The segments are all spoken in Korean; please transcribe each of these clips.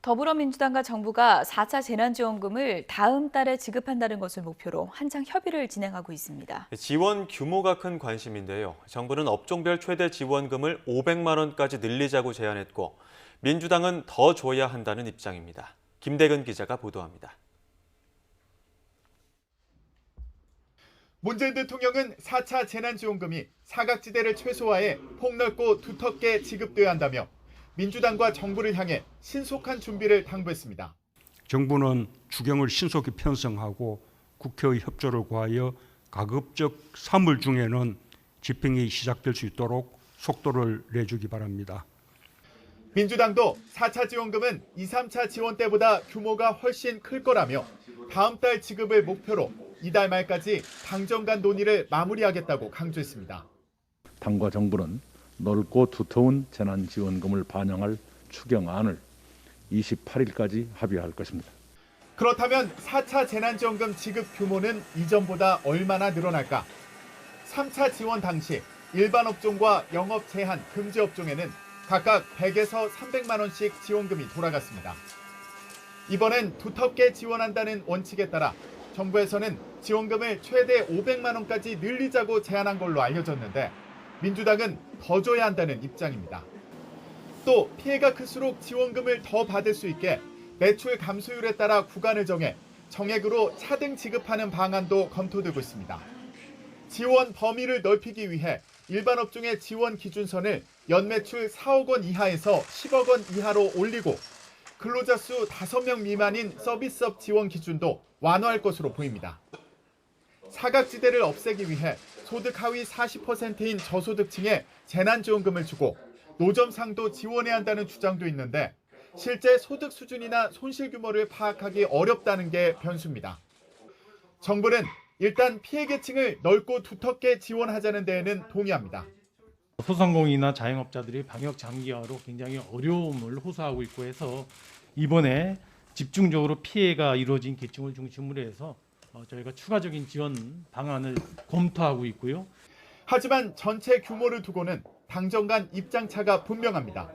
더불어민주당과 정부가 4차 재난지원금을 다음 달에 지급한다는 것을 목표로 한창 협의를 진행하고 있습니다. 지원 규모가 큰 관심인데요. 정부는 업종별 최대 지원금을 500만 원까지 늘리자고 제안했고 민주당은 더 줘야 한다는 입장입니다. 김대근 기자가 보도합니다. 문재인 대통령은 4차 재난지원금이 사각지대를 최소화해 폭넓고 두텁게 지급돼야 한다며 민주당과 정부를 향해 신속한 준비를 당부했습니다. 정부는 추경을 신속히 편성하고 국회의 협조를 구하여 가급적 3월 중에는 집행이 시작될 수 있도록 속도를 내주기 바랍니다. 민주당도 4차 지원금은 2, 3차 지원 때보다 규모가 훨씬 클 거라며 다음 달 지급을 목표로 이달 말까지 당정 간 논의를 마무리하겠다고 강조했습니다. 당과 정부는 넓고 두터운 재난지원금을 반영할 추경안을 28일까지 합의할 것입니다. 그렇다면 4차 재난지원금 지급 규모는 이전보다 얼마나 늘어날까? 3차 지원 당시 일반 업종과 영업 제한 금지 업종에는 각각 100에서 300만 원씩 지원금이 돌아갔습니다. 이번엔 두텁게 지원한다는 원칙에 따라 정부에서는 지원금을 최대 500만 원까지 늘리자고 제안한 걸로 알려졌는데 민주당은 더 줘야 한다는 입장입니다. 또 피해가 클수록 지원금을 더 받을 수 있게 매출 감소율에 따라 구간을 정해 정액으로 차등 지급하는 방안도 검토되고 있습니다. 지원 범위를 넓히기 위해 일반 업종의 지원 기준선을 연매출 4억 원 이하에서 10억 원 이하로 올리고 근로자 수 5명 미만인 서비스업 지원 기준도 완화할 것으로 보입니다. 사각지대를 없애기 위해 소득 하위 40%인 저소득층에 재난지원금을 주고 노점상도 지원해야 한다는 주장도 있는데 실제 소득 수준이나 손실 규모를 파악하기 어렵다는 게 변수입니다. 정부는 일단 피해 계층을 넓고 두텁게 지원하자는 데에는 동의합니다. 소상공인이나 자영업자들이 방역 장기화로 굉장히 어려움을 호소하고 있고 해서 이번에 집중적으로 피해가 이루어진 계층을 중심으로 해서 저희가 추가적인 지원 방안을 검토하고 있고요. 하지만 전체 규모를 두고는 당정 간 입장차가 분명합니다.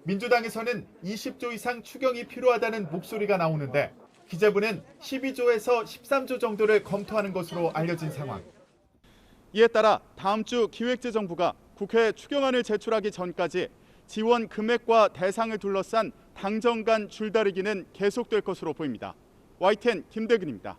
민주당에서는 20조 이상 추경이 필요하다는 목소리가 나오는데 기재부는 12조에서 13조 정도를 검토하는 것으로 알려진 상황. 이에 따라 다음 주 기획재정부가 국회에 추경안을 제출하기 전까지 지원 금액과 대상을 둘러싼 당정 간 줄다리기는 계속될 것으로 보입니다. YTN 김대근입니다.